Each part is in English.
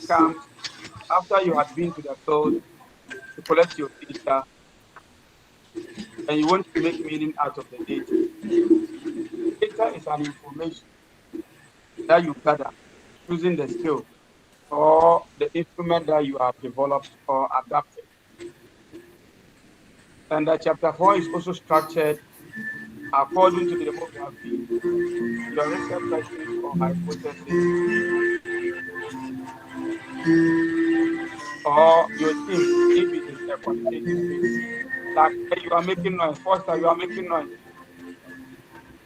comes after you had been to the field to collect your data and you want to make meaning out of the data. Data is an information that you gather using the skill or the instrument that you have developed or adapted. And that chapter 4 is also structured according to the demography, your research questions or hypothesis, or your theme, if it is a qualitative thing. Like you are making noise. Foster, you are making noise.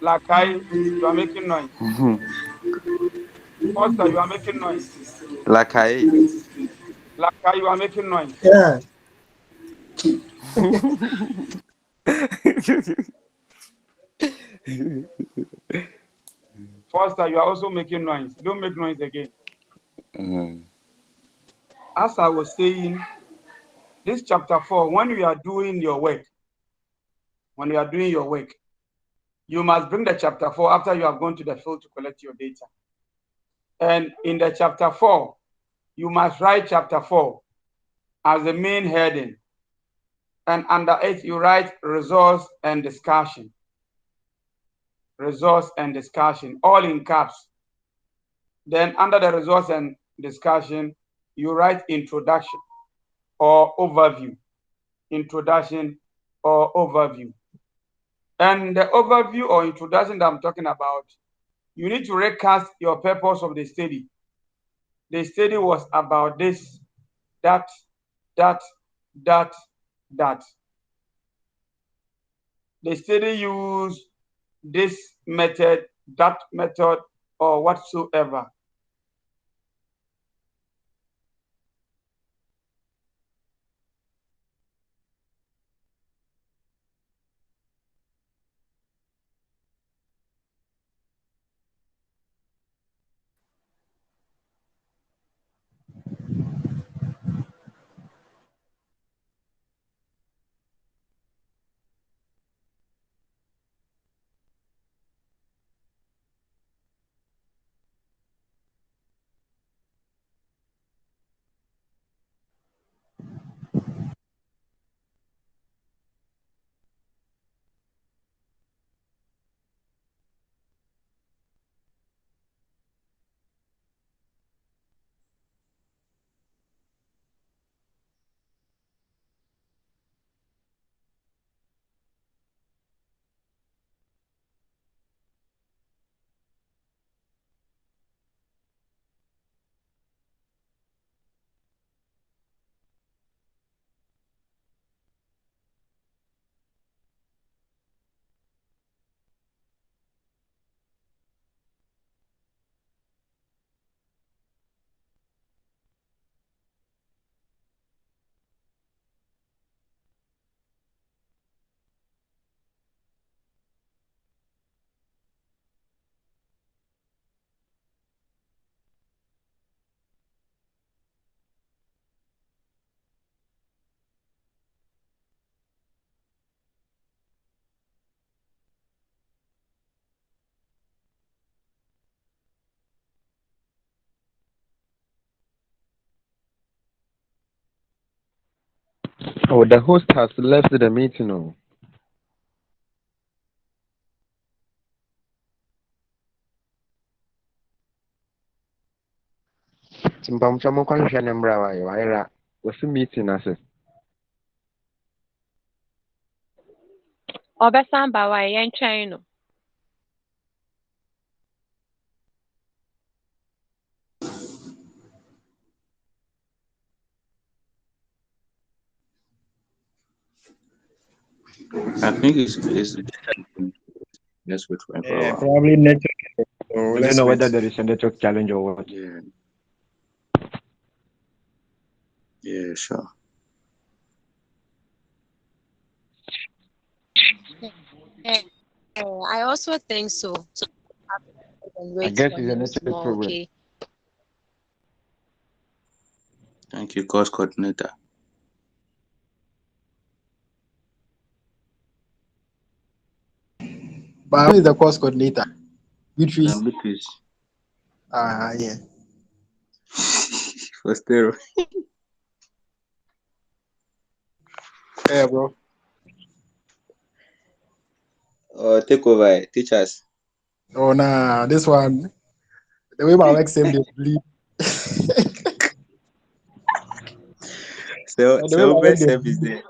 Like you are making noise. Foster, you are making noise. Lakai. Like you are making noise. Yeah. Foster, you are also making noise. Don't make noise again. Mm. As I was saying, this chapter 4, when you are doing your work, you must bring the chapter 4 after you have gone to the field to collect your data. And in the chapter 4, you must write chapter 4 as the main heading. And under it, you write results and discussion. Results and discussion, all in caps. Then under the results and discussion, you write introduction or overview. Introduction or overview. And the overview or introduction that I'm talking about, you need to recast your purpose of the study. The study was about this, that. The study used this method, that method, or whatsoever. Oh, the host has left the meeting. Oh. Timpamcha mo kwanhwɛ ne mbra wa yo ayra. Wasi meeting ase. Ọbẹsan ba wa yẹn twɛn no. I think it's let's wait for a while. Probably network. So let's know wait. whether there is a network challenge or what. Yeah. Yeah, sure. I also think so. I guess it's a network problem. Okay. Thank you, course coordinator. But who is the course coordinator? Beatrice. Beatrice. Yeah. for stereo. Yeah, bro. Take over. Teach us. Oh, nah, this one, the way my legs seem, they bleed. So The way my legs, they self is there.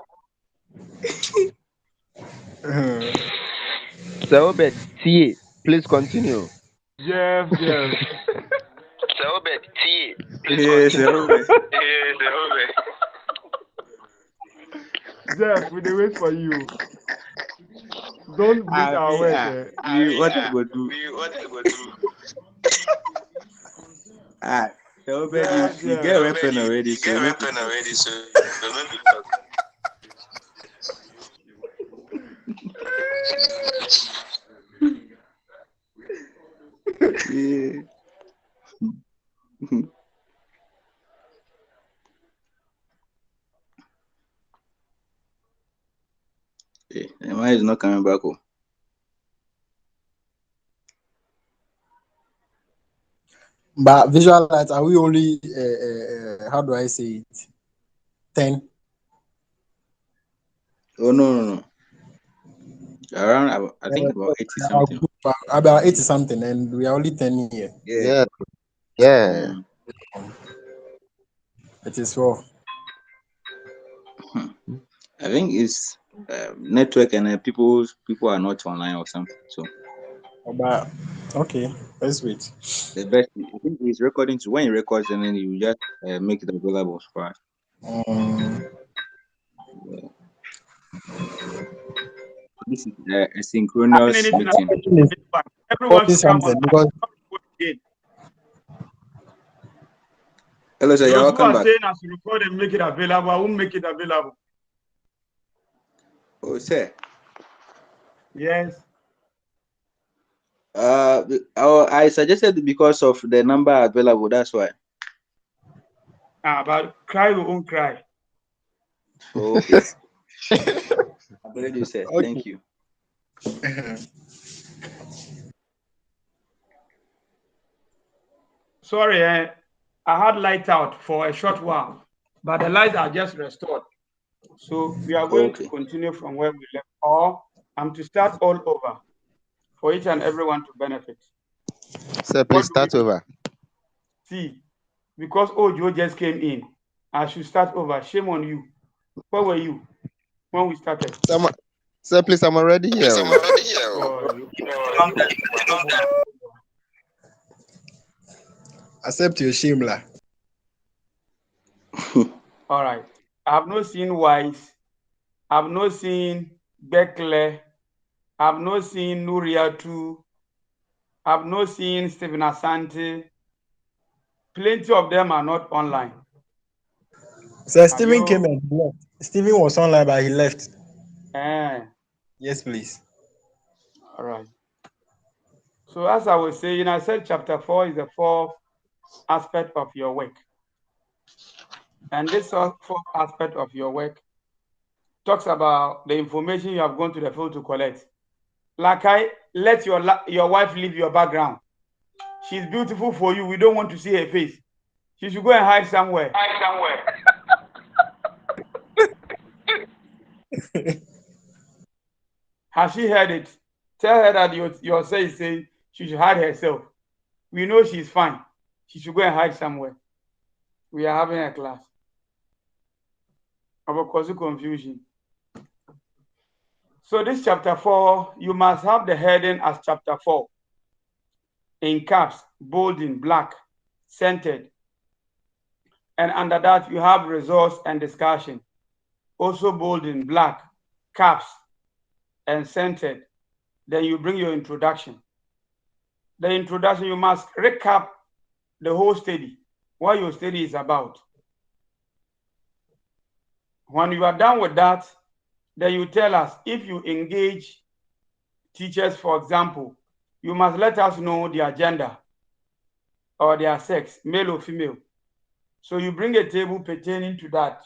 bleed. So, but T, please continue. Jeff. So, but T, please Yeah, continue. Jeff, we dey wait for you. Don't beat our words. what I go do? Jeff, You get weapon already, so make it. Yeah. Hey, the man is not coming back home. But visual lights, are we only, how do I say it? 10? Oh no. Around, I think about 80 something. About 80 something, and we are only 10 here. Yeah. Yeah. It is well. I think it's network and people are not online or something. So But okay, let's wait. the best, I think, is recording. So when you record, and then you just make it available for us. Yeah. This is a synchronous Anything meeting. everyone should come Something on. because Hello, sir. You're Those who welcome are back. saying as record and make it available, I won't make it available. Oh, sir. Yes. I suggested because of the number available. That's why. But cry we won't cry. Okay. I believe you, sir. Okay. Thank you. Sorry, I had light out for a short while, but the lights are just restored. So we are going to continue from where we left, or I'm to start all over for each and everyone to benefit. Sir, please start over. See, because Ojo just came in, I should start over. Shame on you. Where were you when we started? Sir, please, I'm already here. Accept your shame, lah. All right. I've not seen Wise. I've not seen Bekle. I've not seen Nuria too. I've not seen Stephen Asante. Plenty of them are not online. So Stephen came and left. Stephen was online, but he left. Yes, please. All right. So as I was saying, I said chapter 4 is the fourth aspect of your work. And this fourth aspect of your work talks about the information you have gone to the field to collect. Like let your wife leave your background. She's beautiful for you. We don't want to see her face. She should go and hide somewhere. Has she heard it? Tell her that your say is saying she should hide herself. We know she's fine. She should go and hide somewhere. We are having a class. About causing confusion. So this chapter 4, you must have the heading as chapter 4. In caps, bold in black, centered. And under that, you have resource and discussion. Also bold in black, caps, and centered. Then you bring your introduction. The introduction, you must recap the whole study, what your study is about. When you are done with that, then you tell us if you engage teachers, for example, you must let us know their gender or their sex, male or female. So you bring a table pertaining to that.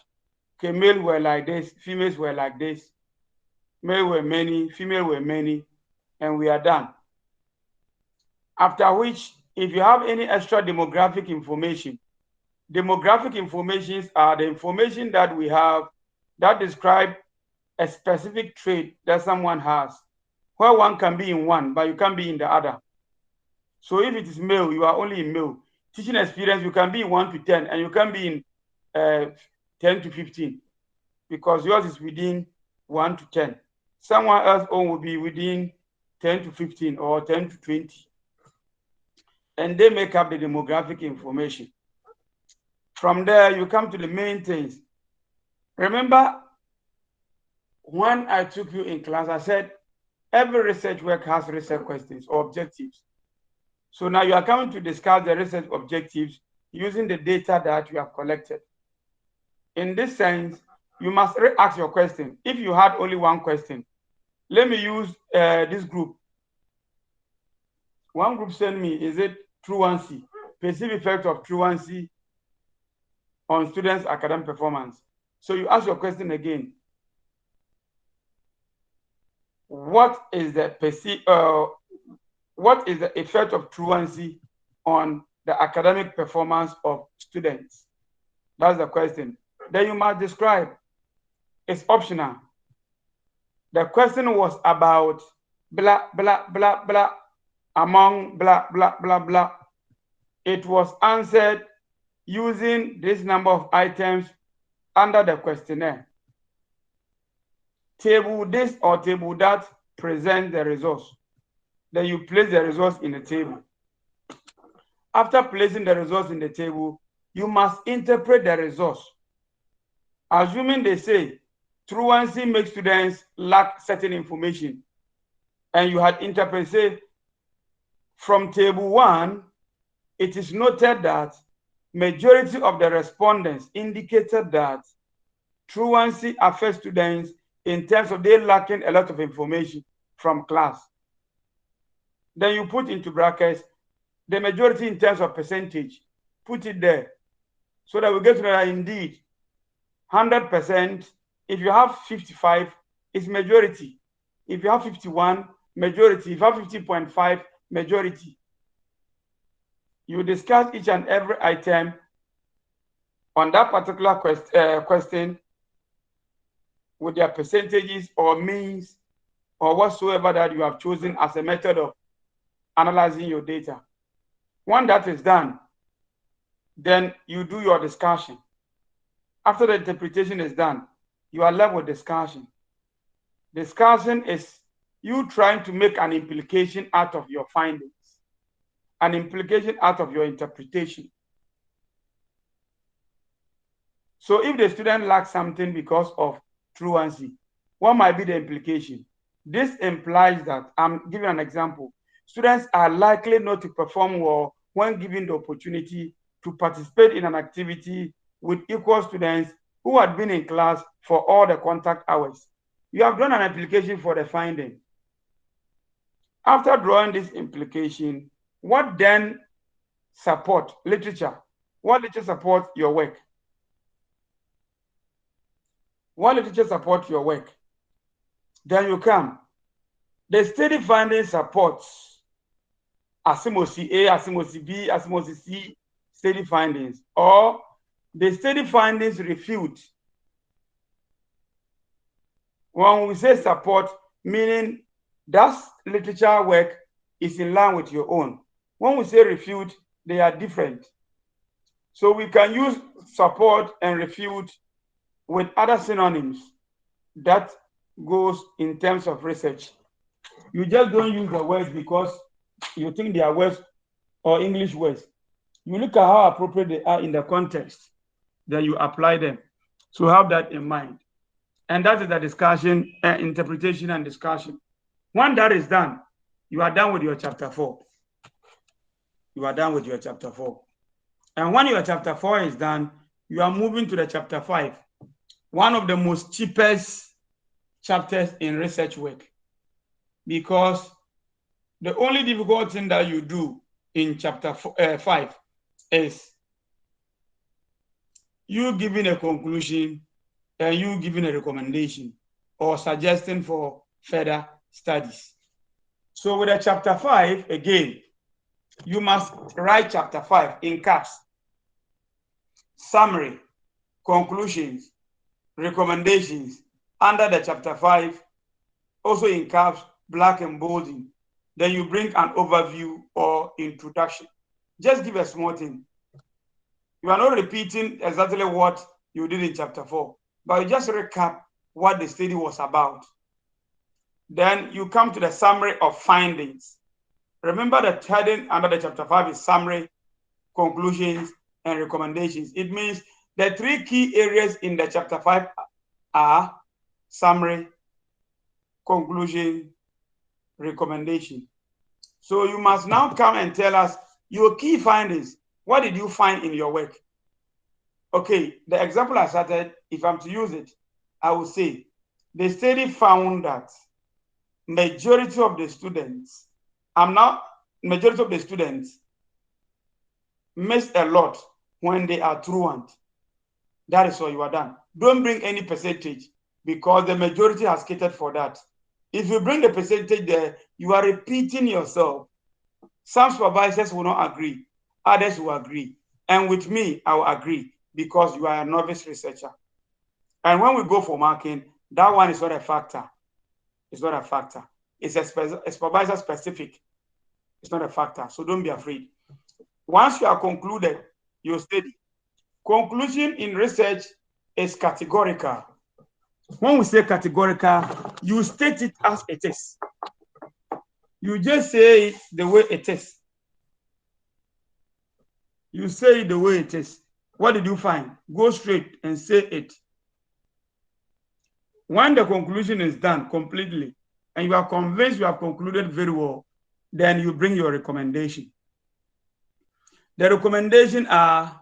Okay, male were like this, females were like this, male were many, female were many, and we are done. After which, if you have any extra demographic information, Demographic informations are the information that we have that describe a specific trait that someone has, where one can be in one, but you can't be in the other. So if it is male, you are only in male. Teaching experience, you can be in 1 to 10, and you can be in 10 to 15, because yours is within 1 to 10. Someone else own will be within 10 to 15 or 10 to 20. And they make up the demographic information. From there, you come to the main things. Remember, when I took you in class, I said every research work has research questions or objectives. So now you are coming to discuss the research objectives using the data that you have collected. In this sense, you must ask your question. If you had only one question, let me use this group. One group sent me, is it truancy, perceived effect of truancy on students' academic performance? So you ask your question again. What is the effect of truancy on the academic performance of students? That's the question. Then you must describe. It's optional. The question was about blah, blah, blah, blah, among blah, blah, blah, blah. It was answered using this number of items under the questionnaire. Table this or table that present the results. Then you place the results in the table. After placing the results in the table, you must interpret the results. Assuming they say truancy makes students lack certain information, and you had interpreted, say, from table 1, it is noted that majority of the respondents indicated that truancy affects students in terms of they lacking a lot of information from class. Then you put into brackets the majority in terms of percentage. Put it there so that we get to know that indeed 100%, if you have 55, it's majority. If you have 51, majority. If you have 50.5, majority. You discuss each and every item on that particular question with their percentages or means or whatsoever that you have chosen as a method of analyzing your data. When that is done, then you do your discussion. After the interpretation is done, you are left with discussion. Discussion is you trying to make an implication out of your findings, an implication out of your interpretation. So if the student lacks something because of truancy, what might be the implication? This implies that, I'm giving an example, students are likely not to perform well when given the opportunity to participate in an activity with equal students who had been in class for all the contact hours. You have done an application for the finding. After drawing this implication, what then support literature? What literature supports your work? What literature supports your work? Then you come. The study finding supports Asimosi A, Asimosi B, Asimosi C study findings, or the study findings refute. When we say support, meaning that literature work is in line with your own. When we say refute, they are different. So we can use support and refute with other synonyms that goes in terms of research. You just don't use the words because you think they are words or English words. You look at how appropriate they are in the context, then you apply them. So have that in mind. And that is the discussion, interpretation and discussion. When that is done, you are done with your chapter 4. You are done with your chapter 4. And when your chapter 4 is done, you are moving to the chapter 5. One of the most cheapest chapters in research work. Because the only difficult thing that you do in chapter 5 is you giving a conclusion and you giving a recommendation or suggesting for further studies. So with a chapter 5, again, you must write chapter 5 in caps. summary, conclusions, recommendations under the chapter 5, also in caps, black and bolding. Then you bring an overview or introduction. Just give a small thing. You are not repeating exactly what you did in chapter 4, but you just recap what the study was about. Then you come to the summary of findings. Remember the heading under the chapter 5 is summary, conclusions, and recommendations. It means the 3 key areas in the chapter 5 are summary, conclusion, recommendation. So you must now come and tell us your key findings. What did you find in your work? Okay, the example I started, if I'm to use it, I will say the study found that majority of the students miss a lot when they are truant. That is all, you are done. Don't bring any percentage because the majority has catered for that. If you bring the percentage there, you are repeating yourself. Some supervisors will not agree, others will agree. And with me, I will agree because you are a novice researcher. And when we go for marking, that one is not a factor. It's not a factor. It's a supervisor specific. It's not a factor. So don't be afraid. Once you are concluded your study, conclusion in research is categorical. When we say categorical, you state it as it is. You just say it the way it is. You say it the way it is. What did you find? Go straight and say it. When the conclusion is done completely, and you are convinced you have concluded very well, then you bring your recommendation. The recommendation are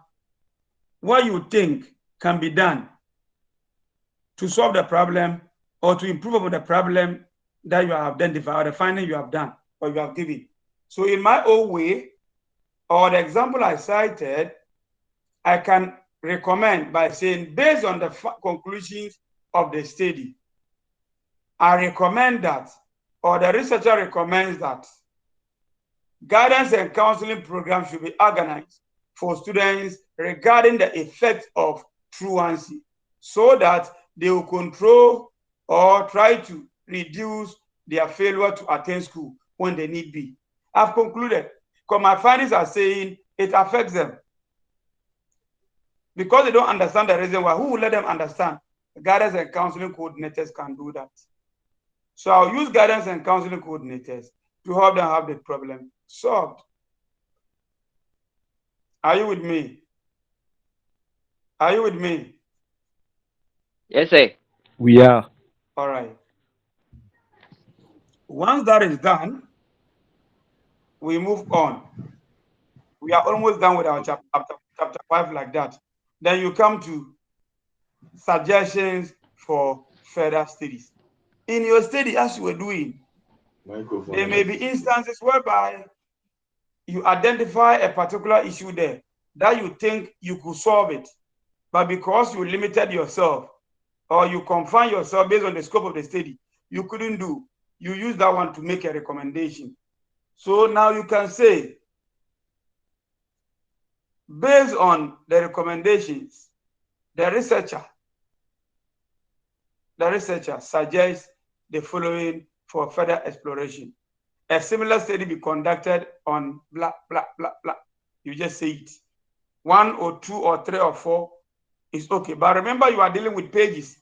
what you think can be done to solve the problem or to improve upon the problem that you have identified or the finding you have done or you have given. So in my own way, or the example I cited, I can recommend by saying, based on the conclusions of the study, I recommend that, or the researcher recommends that, guidance and counseling programs should be organized for students regarding the effect of truancy so that they will control or try to reduce their failure to attend school when they need be. I've concluded, because my findings are saying it affects them. Because they don't understand the reason why, who will let them understand? Guidance and counseling coordinators can do that. So I'll use guidance and counseling coordinators to help them have the problem solved. Are you with me? Are you with me? Yes, sir. We are. All right. Once that is done, we move on. We are almost done with our chapter 5 like that. Then you come to suggestions for further studies. In your study, as you were doing, there may be instances whereby you identify a particular issue there that you think you could solve it, but because you limited yourself or you confine yourself based on the scope of the study, you couldn't do. You use that one to make a recommendation. So now you can say, based on the recommendations, the researcher suggests the following for further exploration. A similar study be conducted on blah, blah, blah, blah. You just say it. 1 or 2 or 3 or 4 is okay. But remember, you are dealing with pages.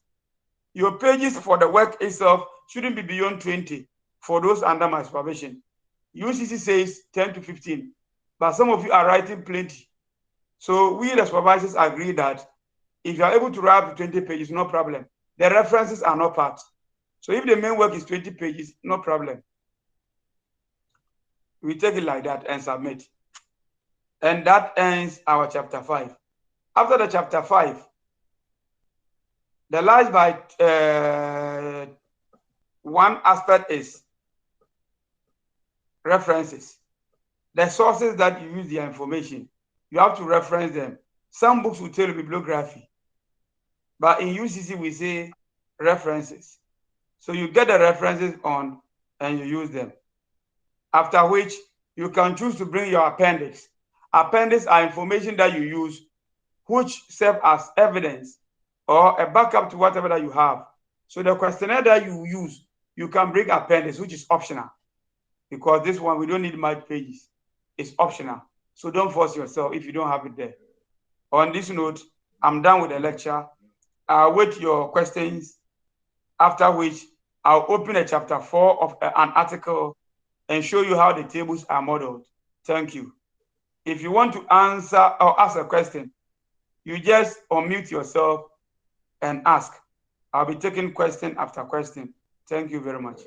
Your pages for the work itself shouldn't be beyond 20 for those under my supervision. UCC says 10 to 15, but some of you are writing plenty. So we, the supervisors, agree that if you are able to write 20 pages, no problem. The references are not part. So if the main work is 20 pages, no problem. We take it like that and submit. And that ends our chapter 5. After the chapter 5, the last by one aspect is references. The sources that you use their information, you have to reference them. Some books will tell you bibliography, but in UCC we say references. So you get the references on and you use them. After which you can choose to bring your appendix. Appendix are information that you use which serve as evidence or a backup to whatever that you have. So the questionnaire that you use, you can bring appendix, which is optional, because this one we don't need much pages. It's optional. So don't force yourself if you don't have it there. On this note, I'm done with the lecture. I'll wait your questions, after which I'll open a chapter 4 of an article and show you how the tables are modeled. Thank you. If you want to answer or ask a question, you just unmute yourself and ask. I'll be taking question after question. Thank you very much.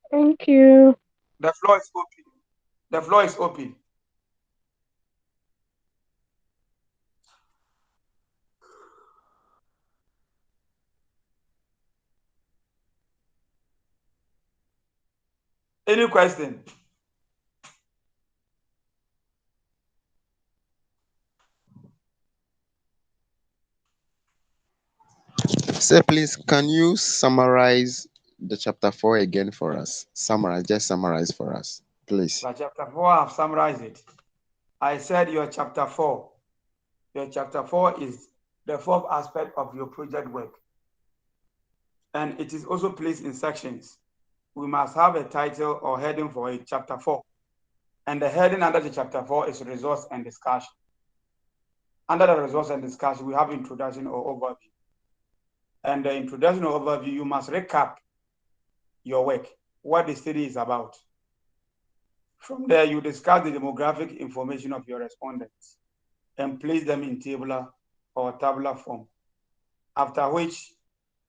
Thank you. The floor is open. The floor is open. Any question? Sir, please, can you summarize the chapter 4 again for us? Just summarize for us, please. But chapter 4, I've summarized it. I said your chapter 4. Your chapter 4 is the fourth aspect of your project work. And it is also placed in sections. We must have a title or heading for it, chapter 4. And the heading under the chapter 4 is resource and discussion. Under the resource and discussion, we have introduction or overview. And the introduction or overview, you must recap your work, what the study is about. From there, you discuss the demographic information of your respondents and place them in tabular or tabular form. After which,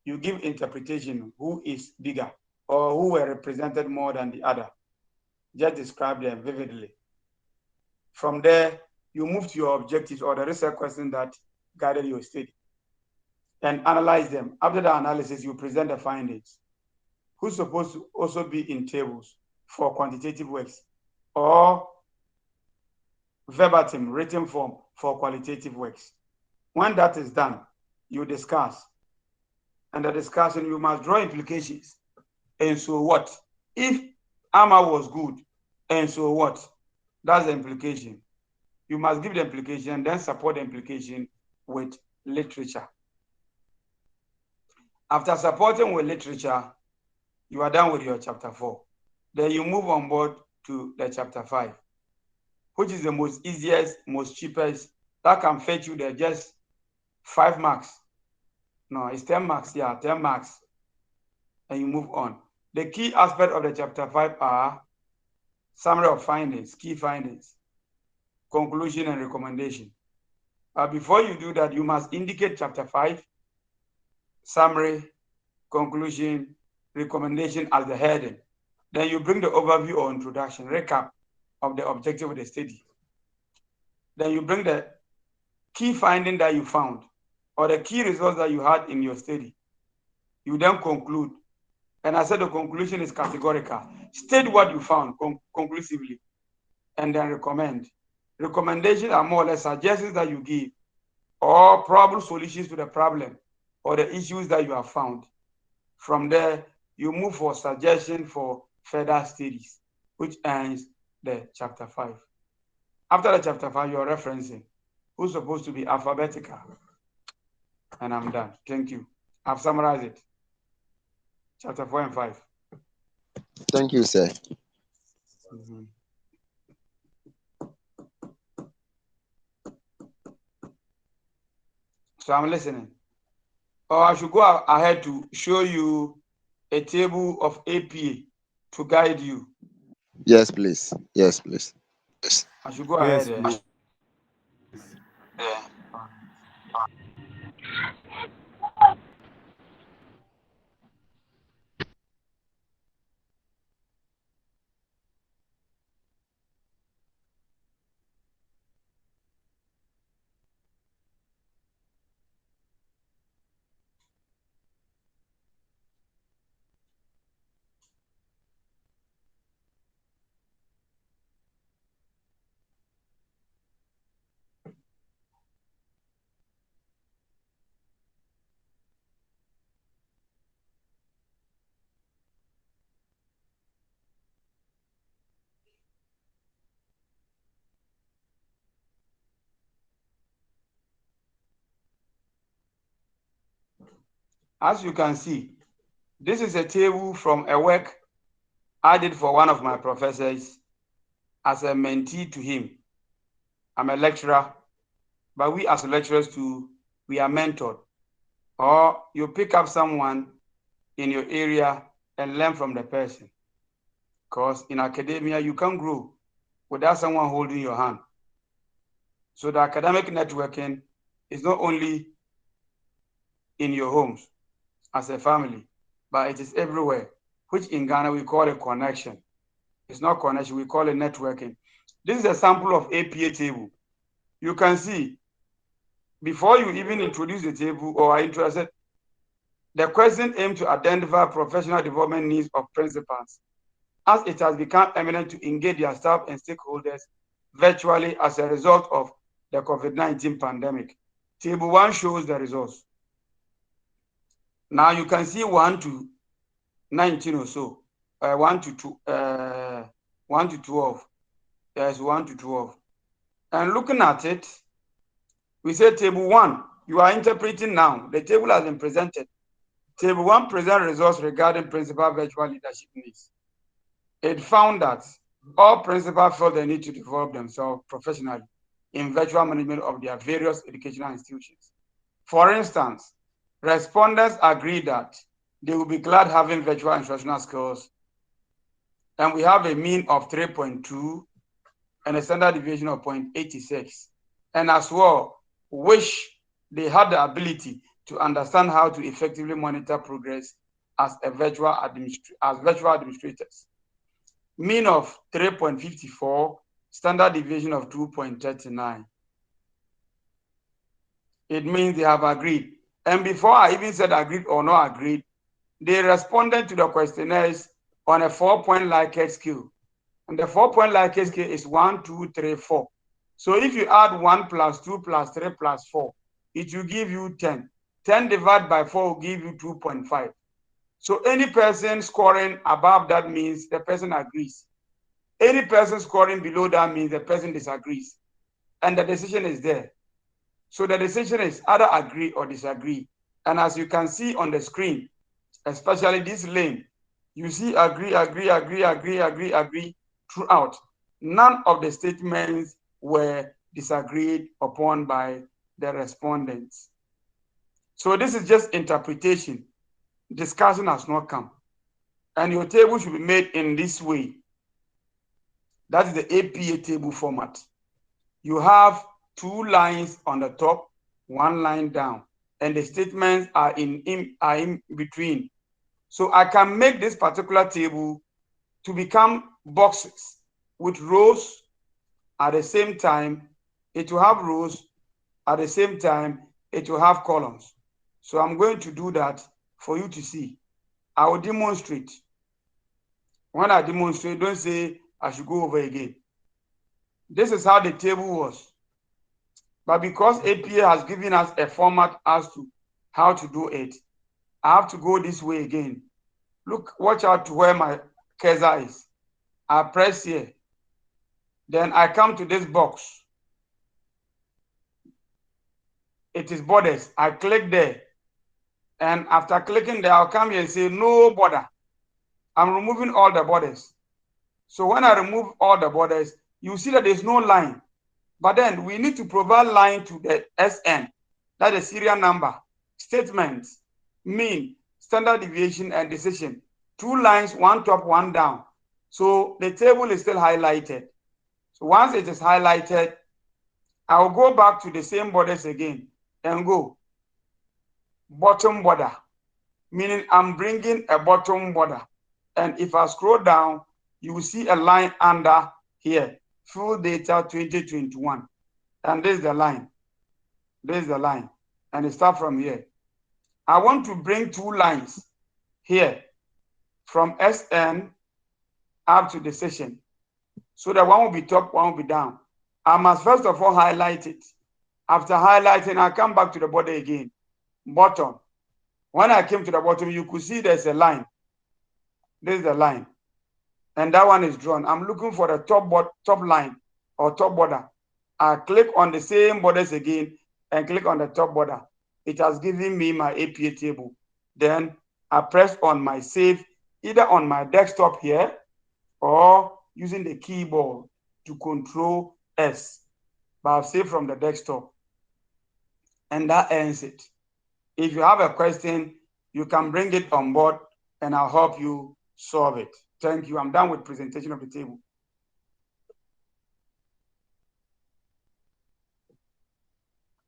you give interpretation, who is bigger or who were represented more than the other. Just describe them vividly. From there, you move to your objectives or the research questions that guided your study and analyze them. After the analysis, you present the findings, who's supposed to also be in tables for quantitative works or verbatim written form for qualitative works. When that is done, you discuss. And the discussion, you must draw implications. And so what? If AMA was good, and so what? That's the implication. You must give the implication and then support the implication with literature. After supporting with literature, you are done with your chapter 4. Then you move on board to the chapter 5, which is the most easiest, most cheapest, that can fetch you there just 5 marks. No, it's 10 marks, yeah, 10 marks. And you move on. The key aspect of the chapter 5 are summary of findings, key findings, conclusion and recommendation. But before you do that, you must indicate chapter 5, summary, conclusion, recommendation as the heading. Then you bring the overview or introduction, recap of the objective of the study. Then you bring the key finding that you found or the key results that you had in your study. You then conclude. And I said the conclusion is categorical. State what you found conclusively and then recommend. Recommendations are more or less suggestions that you give or probable solutions to the problem or the issues that you have found. From there, you move for suggestion for further studies, which ends the chapter 5. After the chapter 5, you're referencing, who's supposed to be alphabetical. And I'm done. Thank you. I've summarized it. Chapter 4 and 5. Thank you, sir. Mm-hmm. So I'm listening. Or I should go ahead to show you a table of APA to guide you. Yes, please. Yes, please. I should go Yes, ahead. please. Yeah. As you can see, this is a table from a work I did for one of my professors as a mentee to him. I'm a lecturer, but we as lecturers too, we are mentored. Or you pick up someone in your area and learn from the person. Because in academia, you can't grow without someone holding your hand. So the academic networking is not only in your homes as a family, but it is everywhere, which in Ghana we call a connection. It's not connection, we call it networking. This is a sample of APA table. You can see, before you even introduce the table or are interested, the question aims to identify professional development needs of principals, as it has become eminent to engage their staff and stakeholders virtually as a result of the COVID-19 pandemic. Table 1 shows the results. Now you can see 1 to 19 or so, 1 to 12. There's 1 to 12. And looking at it, we say table 1, you are interpreting now. The table has been presented. Table 1 presents results regarding principal virtual leadership needs. It found that all principals felt the need to develop themselves professionally in virtual management of their various educational institutions. For instance, respondents agree that they will be glad having virtual instructional skills, and we have a mean of 3.2 and a standard deviation of 0.86, and as well wish they had the ability to understand how to effectively monitor progress as virtual administrators. Mean of 3.54, standard deviation of 2.39. It means they have agreed. And before I even said agreed or not agreed, they responded to the questionnaires on a 4-point Likert scale. And the 4-point Likert scale is 1, 2, 3, 4. So if you add 1 plus 2 plus 3 plus 4, it will give you 10. 10 divided by 4 will give you 2.5. So any person scoring above that means the person agrees. Any person scoring below that means the person disagrees. And the decision is there. So the decision is either agree or disagree. And as you can see on the screen, especially this lane, you see agree, agree, agree, agree, agree, agree throughout. None of the statements were disagreed upon by the respondents. So this is just interpretation. Discussion has not come. And your table should be made in this way. That is the APA table format. You have 2 lines on the top, 1 line down, and the statements are in between. So I can make this particular table to become boxes with rows at the same time. It will have rows at the same time. It will have columns. So I'm going to do that for you to see. I will demonstrate. When I demonstrate, don't say I should go over again. This is how the table was. But because APA has given us a format as to how to do it, I have to go this way again. Look, watch out to where my cursor is. I press here. Then I come to this box. It is borders. I click there. And after clicking there, I'll come here and say no border. I'm removing all the borders. So when I remove all the borders, you see that there's no line. But then we need to provide line to the SN, that is serial number, statements, mean, standard deviation, and decision. 2 lines, 1 top, 1 down. So the table is still highlighted. So once it is highlighted, I'll go back to the same borders again and go bottom border, meaning I'm bringing a bottom border. And if I scroll down, you will see a line under here, full data 2021. And this is the line. This is the line. And it starts from here. I want to bring 2 lines here from SN up to the session. So that one will be top, one will be down. I must first of all highlight it. After highlighting, I come back to the border again. Bottom. When I came to the bottom, you could see there's a line. This is the line. And that one is drawn. I'm looking for the top line or top border. I click on the same borders again and click on the top border. It has given me my APA table. Then I press on my save, either on my desktop here or using the keyboard to control S. But I've saved from the desktop. And that ends it. If you have a question, you can bring it on board and I'll help you solve it. Thank you. I'm done with presentation of the table.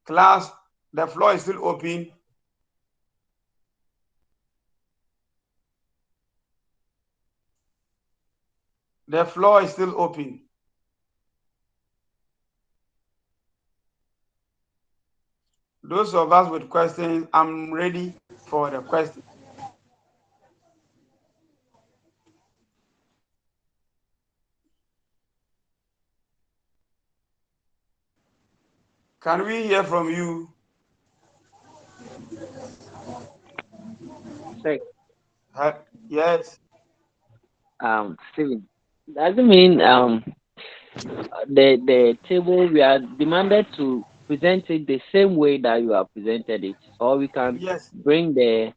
Class, the floor is still open. The floor is still open. Those of us with questions, I'm ready for the question. Can we hear from you? Say, Yes. Steven, does it mean the table we are demanded to present it the same way that you have presented it, or we can Yes. bring the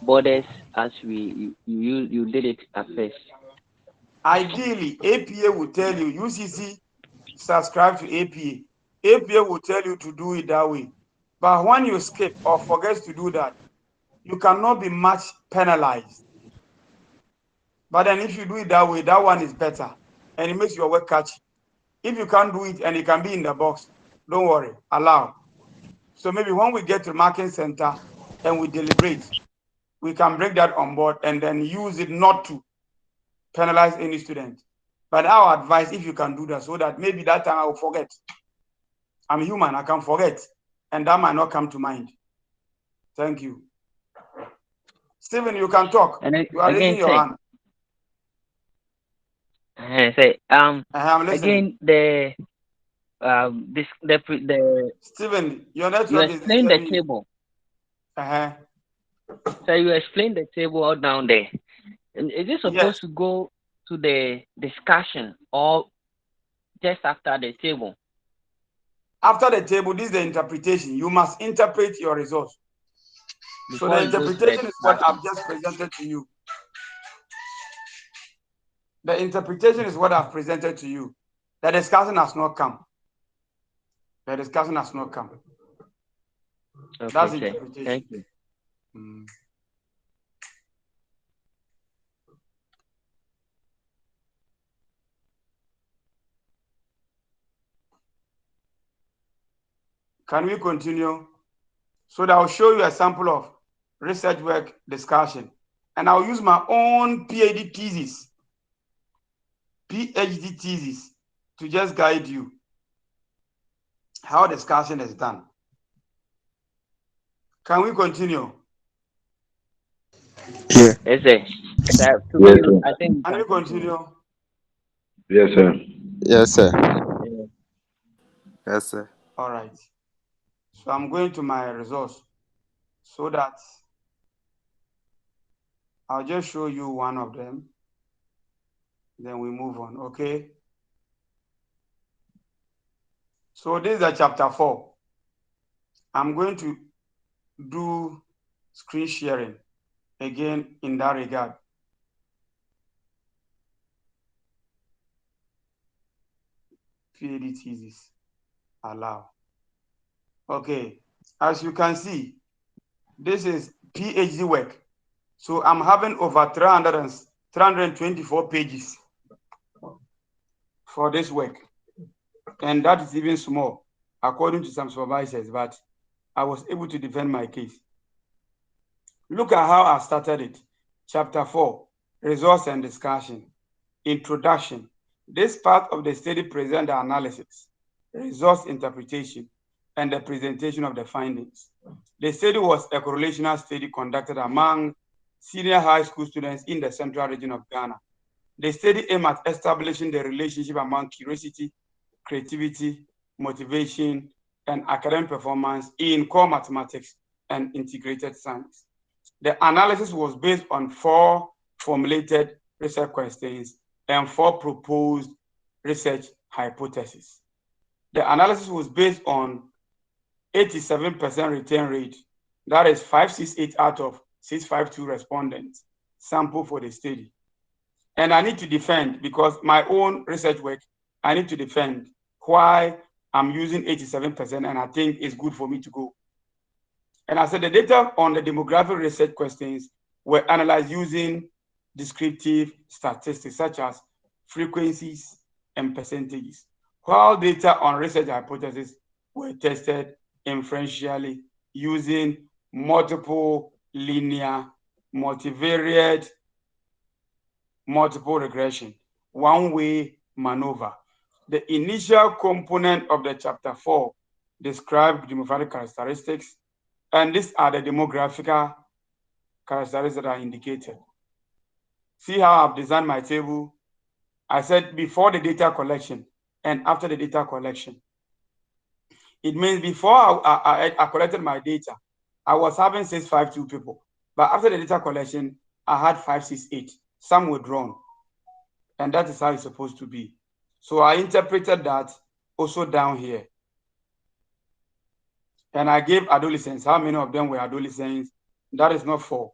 borders as you did it at first? Ideally, APA will tell you, UCC subscribe to APA. APA will tell you to do it that way. But when you skip or forget to do that, you cannot be much penalized. But then if you do it that way, that one is better and it makes your work catchy. If you can't do it and it can be in the box, don't worry, allow. So maybe when we get to marking center and we deliberate, we can bring that on board and then use it not to penalize any student. But our advice, if you can do that, so that maybe that time I will forget. I'm human, I can forget, and that might not come to mind. Thank you. Stephen, you can talk. And You are raising your hand. Say I'm listening. again the Stephen, your you network is explain the disturbing you. table. So you explain the table all down there. And is it supposed to go to the discussion or just after the table? After the table, this is the interpretation. You must interpret your results. So the interpretation is what I've just presented to you. The interpretation is what I've presented to you. The discussion has not come. The discussion has not come. Okay, that's interpretation. Thank you. Can we continue? So that I'll show you a sample of research work discussion. And I'll use my own PhD thesis to just guide you how discussion is done. Can we continue? Yeah. Yes, sir. I think. Can we continue? Yes, sir. Yes, sir. Yeah. Yes, sir. All right. So I'm going to my results so that I'll just show you one of them. Then we move on, okay? So this is chapter 4. I'm going to do screen sharing again in that regard. PhD thesis, allow. Okay, as you can see, this is PhD work. So I'm having over 324 pages for this work. And that is even small, according to some supervisors, but I was able to defend my case. Look at how I started it. Chapter 4, results and discussion. Introduction. This part of the study presents the analysis, results interpretation, and the presentation of the findings. The study was a correlational study conducted among senior high school students in the central region of Ghana. The study aimed at establishing the relationship among curiosity, creativity, motivation, and academic performance in core mathematics and integrated science. The analysis was based on 4 formulated research questions and 4 proposed research hypotheses. The analysis was based on 87% return rate, that is 568 out of 652 respondents sample for the study. And I need to defend, because my own research work, I need to defend why I'm using 87%, and I think it's good for me to go. And I said the data on the demographic research questions were analyzed using descriptive statistics such as frequencies and percentages, while data on research hypotheses were tested inferentially using multiple linear, multivariate, multiple regression, one-way maneuver. The initial component of the chapter 4 described demographic characteristics, and these are the demographic characteristics that are indicated. See how I've designed my table? I said before the data collection and after the data collection. It means before I collected my data, I was having 652 people. But after the data collection, I had 568. Some were drawn. And that is how it's supposed to be. So I interpreted that also down here. And I gave adolescents. How many of them were adolescents? That is not for.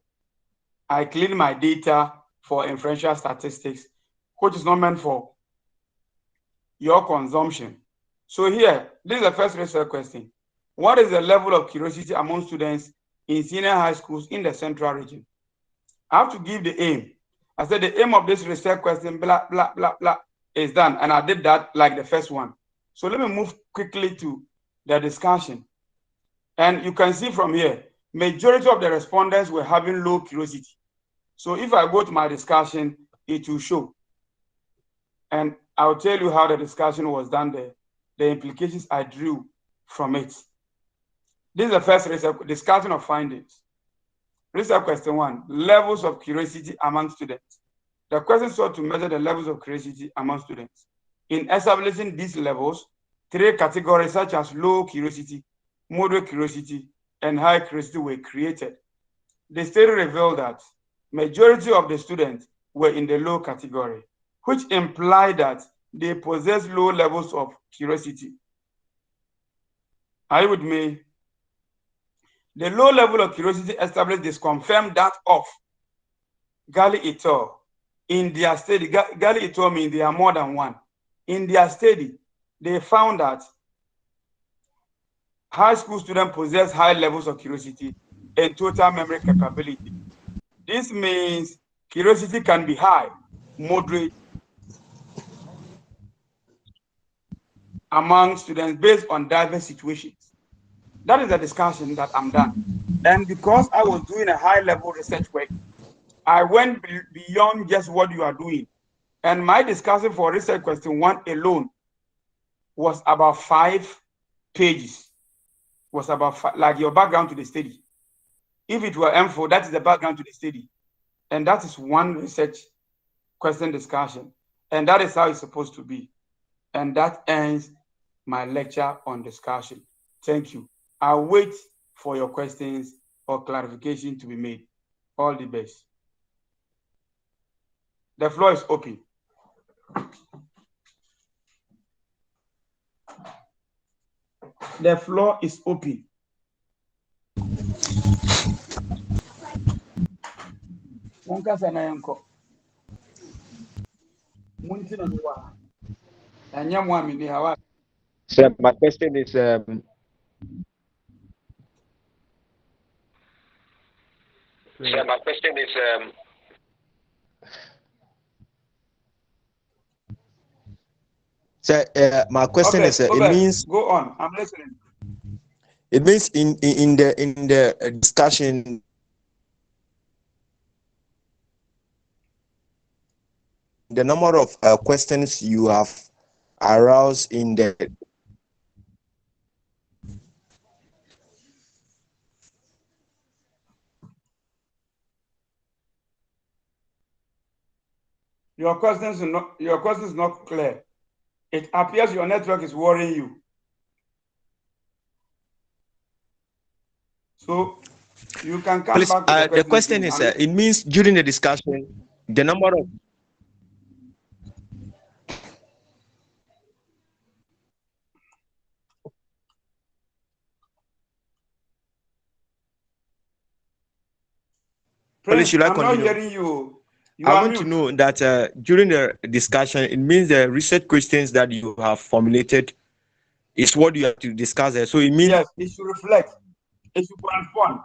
I cleaned my data for inferential statistics, which is not meant for your consumption. So here, this is the first research question. What is the level of curiosity among students in senior high schools in the central region? I have to give the aim. I said the aim of this research question, blah, blah, blah, blah, is done. And I did that like the first one. So let me move quickly to the discussion. And you can see from here, majority of the respondents were having low curiosity. So if I go to my discussion, it will show. And I'll tell you how the discussion was done there, the implications I drew from it. This is the first research discussion of findings. Research question 1, levels of curiosity among students. The question sought to measure the levels of curiosity among students. In establishing these levels, 3 categories such as low curiosity, moderate curiosity, and high curiosity were created. The study revealed that majority of the students were in the low category, which implied that they possess low levels of curiosity. Are you with me? The low level of curiosity established this confirmed that of Gali et al. In their study. Gali et al. Means there are more than one. In their study, they found that high school students possess high levels of curiosity and total memory capability. This means curiosity can be high, moderate, among students based on diverse situations. That is the discussion that I'm done. And because I was doing a high level research work, I went beyond just what you are doing. And my discussion for research question 1 alone was about 5 pages. Was about like your background to the study. If it were M4, that is the background to the study. And that is one research question discussion. And that is how it's supposed to be. And that ends my lecture on discussion. Thank you. I'll wait for your questions or clarification to be made. All the best. The floor is open. The floor is open. So my question is So my question Okay, is, Obed, it means go on. I'm listening. in the discussion, the number of questions you have aroused in the Your question is not clear. It appears your network is worrying you. So you can come please, back to the question. the question is, it means during the discussion, the number of Prince, should I I'm not continue? hearing you. You I are want to mute. know that during the discussion, it means the research questions that you have formulated is what you have to discuss there. So it means Yes, it should reflect. It should correspond.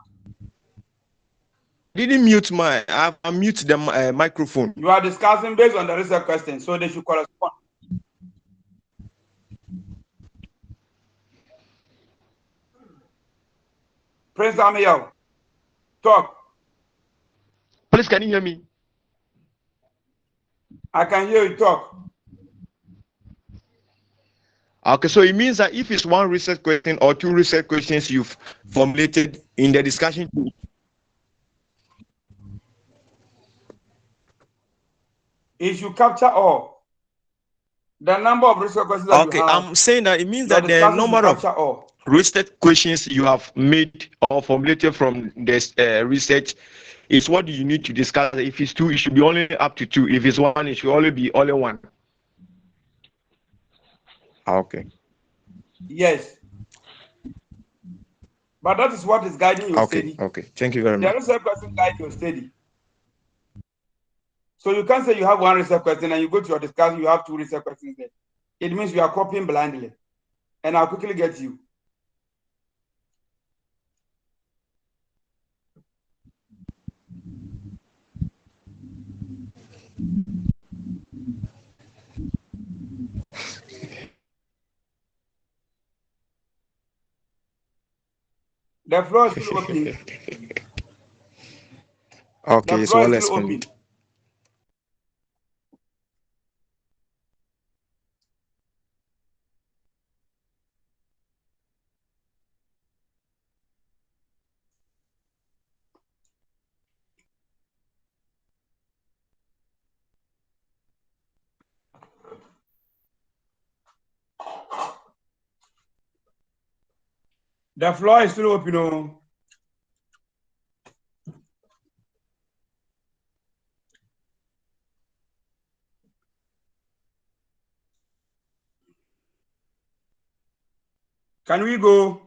didn't mute I mute the microphone. You are discussing based on the research question, so they should correspond. Prince Amiel, talk. Please, can you hear me? I can hear you talk. Okay, so it means that if it's one research question or two research questions you've formulated in the discussion, It should capture all. The number of research questions that okay, you have. I'm saying that it means Your that the discussion should number of capture all. research questions you have made or formulated from this research is what you need to discuss. If it's two, it should be only up to two. If it's one, it should only be only one. Okay. Yes. But that is what is guiding your Okay. study. Okay. Thank you very much. The research question guides your study. So you can't say you have one research question and you go to your discussion, you have two research questions there. It means you are copying blindly. And I'll quickly get you. The floor is still open. Okay, The it's floor well is still open. explained. The floor is still open. Oh. Can we go?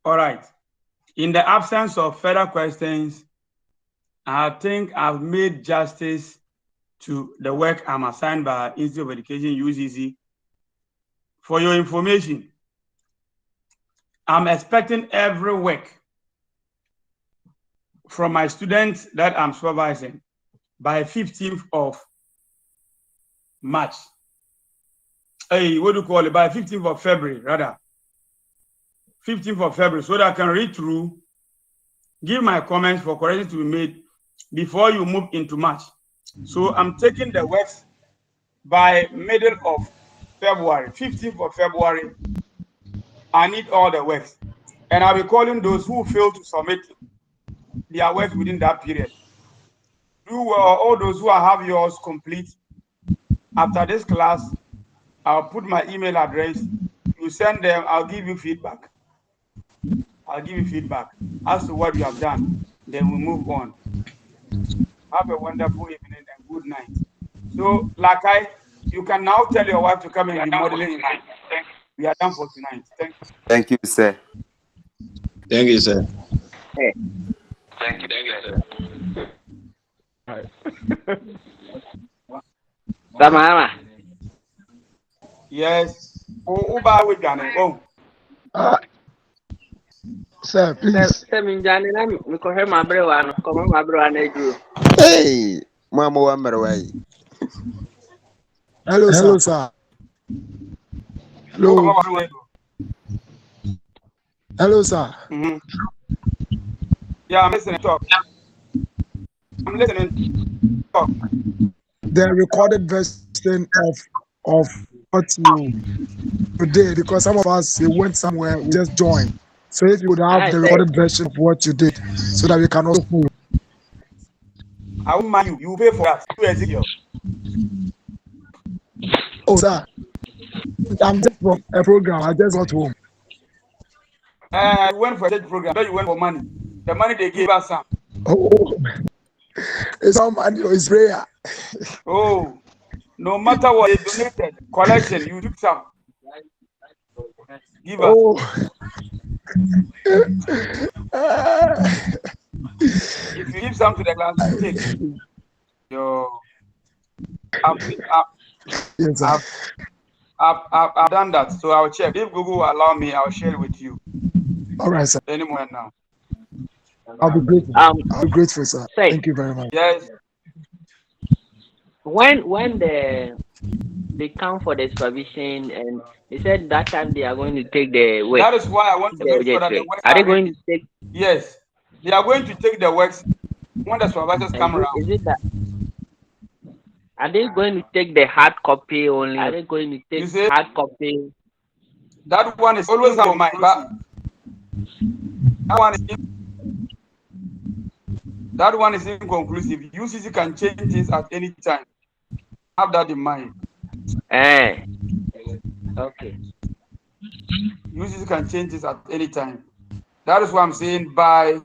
All right. In the absence of further questions, I think I've made justice to the work I'm assigned by Institute of Education, UCC. For your information, I'm expecting every week from my students that I'm supervising by 15th of March. Hey, what do you call it? By 15th of February, rather. 15th of February, so that I can read through, give my comments for corrections to be made before you move into March. So I'm taking the works by middle of February, 15th of February. I need all the works. And I'll be calling those who fail to submit their work within that period. Do all those who have yours complete. After this class, I'll put my email address. You send them, I'll give you feedback. I'll give you feedback as to what you have done. Then we move on. Have a wonderful evening and good night. So, Lakai, you can now tell your wife to come and be modeling. We are done for tonight. Thank you. Thank you, sir. Thank you, sir. Hey. Thank you, sir. Sama. Yes. Uba with Ghana. Oh. Sir, please. Hey, Mama Wambarawai. Hello, Hello, sir. sir. Hello. Hello, sir. Mm-hmm. Yeah, I'm listening. Talk. I'm listening. Talk. The recorded version of what you did, because some of us we went somewhere, we just joined. So if you would have the recorded version of what you did, so that we can also follow. I won't mind you. You pay for that. You Ezekiel. Oh, sir. I'm just from a program. I just got home. You went for a church program. Then you went for money. The money they gave us some. Oh, it's all money. It's prayer. Oh, no matter what they donated, collection, you took some. Give us. Oh, If you give some to the class, you take your. I've, Yes, sir. I've done that, so I'll check. If Google will allow me, I'll share it with you. All right, sir. Any moment now. I'll be grateful. I'll be grateful, sir. Say, Thank you very much. Yes. when they come for the supervision, and they said that time they are going to take the work. That is why I want to make sure that the works Are they are going ready. to take? Yes, they are going to take the works when the supervisors come around. Is it that? Are they going to take the hard copy only? Are they going to take hard copy? That one is always on my mind. That one is inconclusive. UCC can change this at any time. Have that in mind. Okay. UCC can change this at any time. That is what I'm saying. By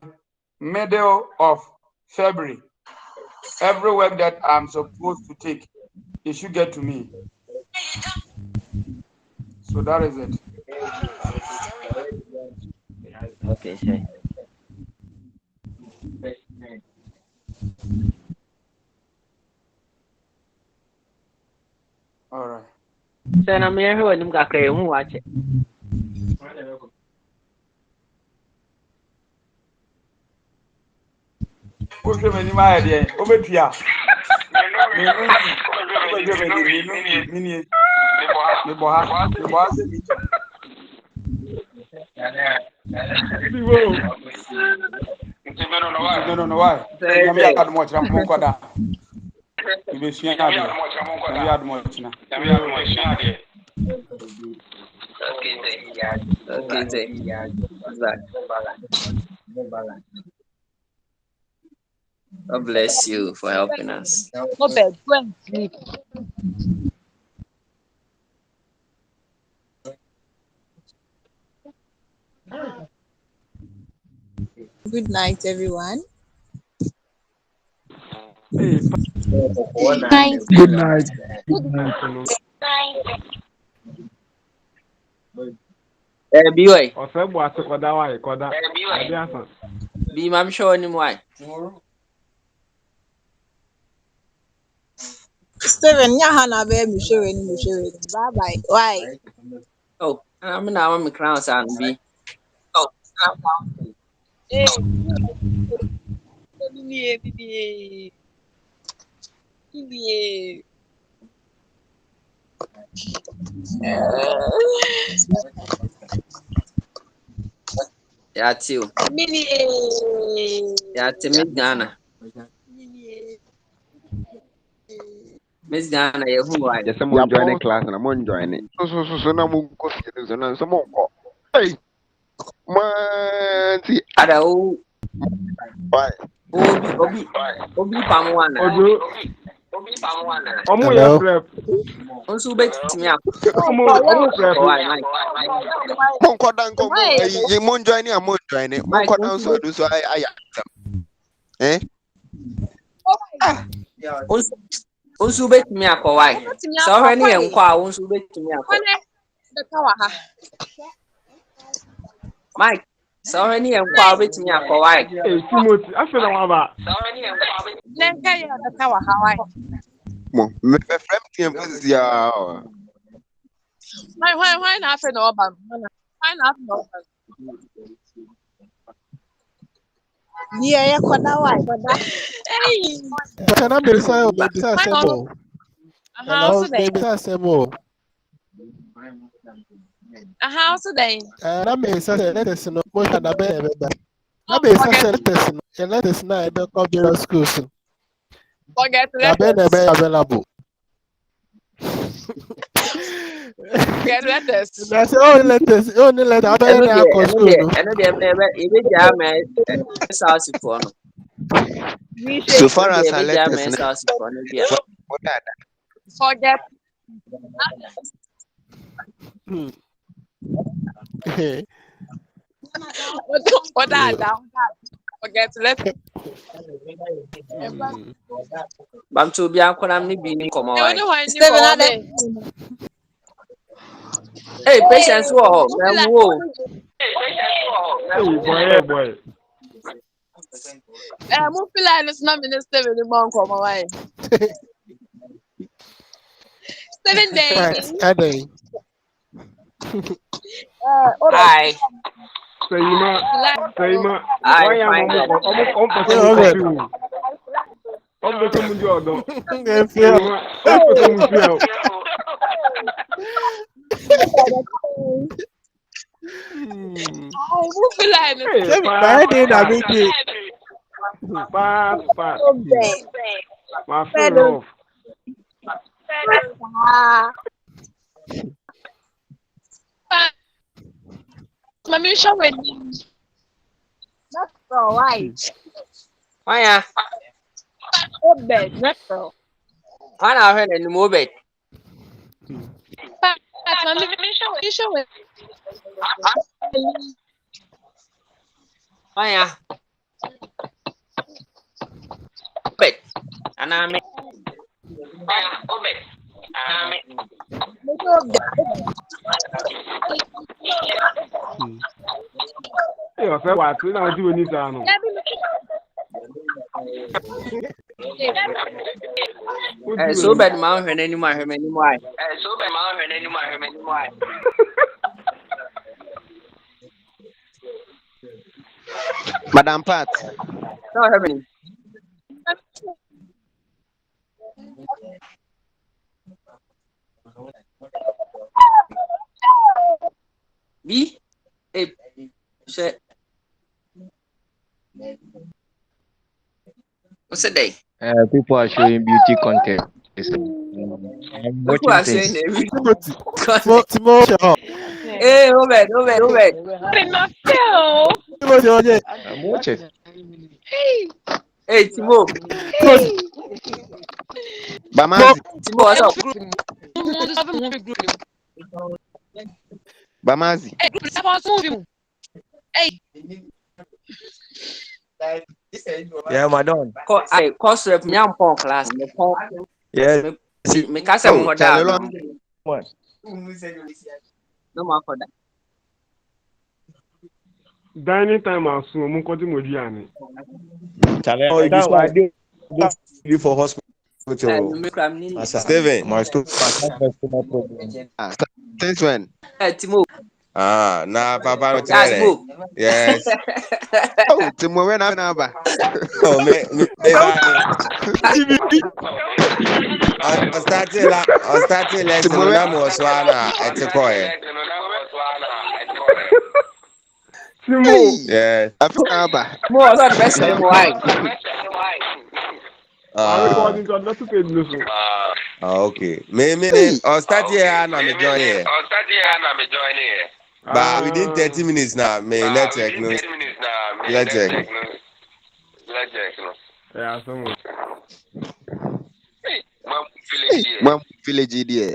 middle of February, every work that I'm supposed to take, it should get to me. So that is it. Okay, sir. All right. Sir, I'm here when you got clear. Who watch it? What's the name of the Obetia? No, why? I'm not much. I'm more than that. You be seeing that. I'm not much now. God bless you for helping us. Go bed, go and sleep. Good night, everyone. Good night. Good night. BY. Be I'm sure anymore. Steven, Yahana, baby, sharing. Bye bye. Why? Oh, I'm now on my crown and be. Oh, Hey, yeah, too. Yeah, to Miss Ghana. Miss Ghana, who I Yes, someone join the class and I'm on join it. So now I'm going to someone go. Hey, man, see, Ada who why? Obi Pamuana. Hello. Also, bet to me. Monko dan ko mo ye mon join am mon join it. Monko dan so do so I eh? Also bet me akowai. So any enkwa also bet me akowai. Mike, so any enkwa bet me akowai. Hey, Timothy, I feel like about. Mo me frem team is ya. why not for no ban? Why not no ban? Yeah, why? Hey, Can I be say maybe say sebo? how today? Maybe say sebo. How today? Na me say let us know mo na be be. Na me say let us know e be come to school. Forget Na be available. Get letters. That's only letters. I be na go school. And then jam sauce for no. So far as I let jam us sauce for no be. Forget. What that down? Forget letters. Bam to be akwaram ni bi ni komo wai. Hey, patience wo, man wo. boy. Mo feel like it's not minister with the monk on my way. 7 days. Right, Ade. Hi. Sayima. Hi, Why am fine. on person Yeah, okay. confused? On person mu jodo. If you On person mu feel. Mo feel like it's Hey, by then I mean it. pass. So bad. My phone off. Mami show with That's all right. Why? So bad. That's all. Why not heard any move it? Mami show with Why? Bet. And I mean, So bad. Hey, I said what? Now do any time. so bad, man, when anymore. Madam Pat. Not happening. B. Hey, shit. What's the day? People are showing beauty content. I'm People watching are saying things. Timo. Hey, Robert. I'm watching. Hey, Timo. Bamazi. Timo, what's up? Bamazi. Yeah, madam. Course rep, me am class. Yeah. Me kasa mo da. What? No more for that. Dining time as soon mo konti mo diane. Oh, that I did you for hospital. Steven. My student problem. Since when? Timo. Nah, Papa, not That's today. go. Yes. Oh, Timo, when I'm number. Oh, me, on starting lesson, Timo, no more swana at the coin. Timo. Yeah. I feel number. More of the best name why. I'm recording to not to pay no so. Okay. Me, on start here, and I'm joining here. But within 30 minutes now, me network no. Network. Yeah, someone. Mom, village there.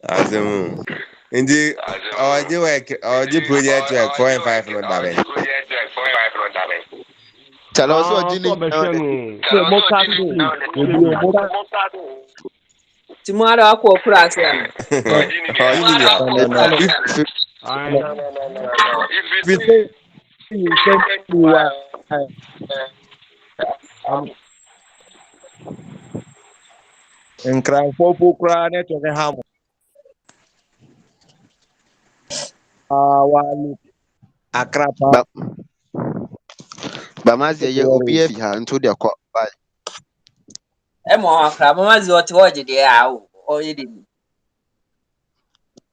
Azimu. Indeed, the project work 4 and 5 not that bad. Tell us what So you be no. Timo ada ako class yan. Oh, you mean If you say you send me why nkrankofo kura network ham. Walu akrapa. Bamazi, you obi efi ha into the call. Mo akra mama zi oti woje de a o ye de.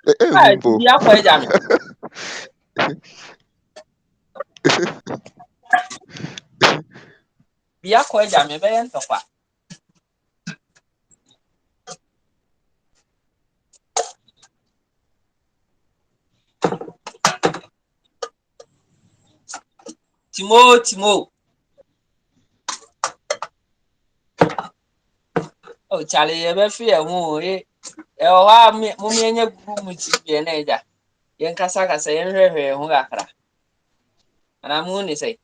Mumpo. Bi akwa eja me. Bi akwa eja me be yen tokwa. Timo. Oh, Charlie, you be free hu e. E o ha mo me nya guru mu ti bi na eja. Yen kasa yen hwehwe hu akra. Ana mu ni sei.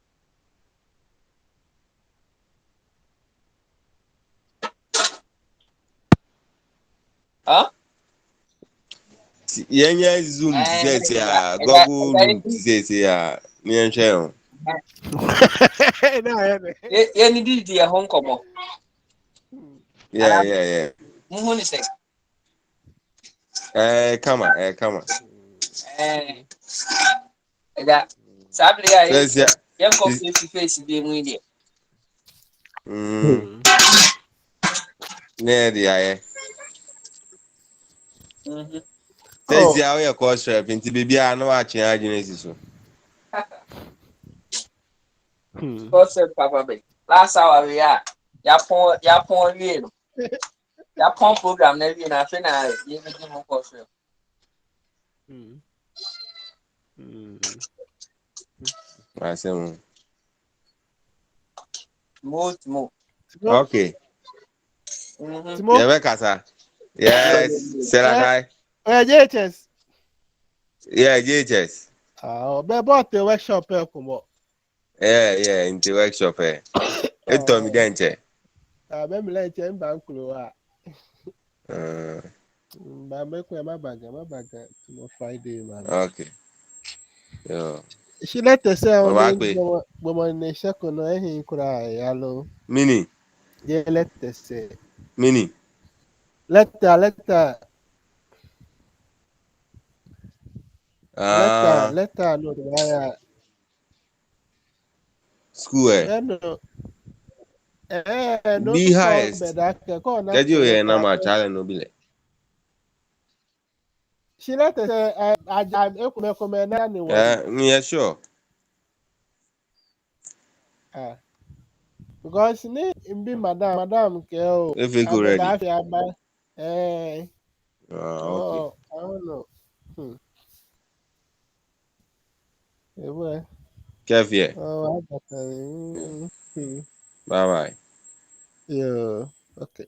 Yenya Zoom to say Google Loom to say near shell. Yeah, you did your home come. Yeah. Who is it? Come on. That sadly, I Says yeah. young face be with Near the eye. you. Says yeah, we are cost rep into baby. I know what you're genesis. What's up, Papa? Last hour we are. Yapon, you. Yapon program, never in a finale. You give him course. I say, More. okay. Timo. Yeah, Kasa. Yes, Serakai. JHS. Yeah, JHS. Be bought the workshop come. Yeah, in the workshop. It told me then, che. Be me like bank lo Uh, ba make my bag tomorrow Friday man. okay. Yo. She let us say on Back the way. woman in shako no ehin kura yalo. Mini. Yeah, let us say. Mini. Letter Ah, no why school no no Be call highest. bedake call na Get you kolo here, kwa. number child no be like. She let us say I ekume na ni wari. Yeah, sure. Because ni be madam ke o If we go abeba ready. afi aba eh Okay. so I don't know. Ewe. Kev here. Oh, I got Bye bye. yeah. Okay.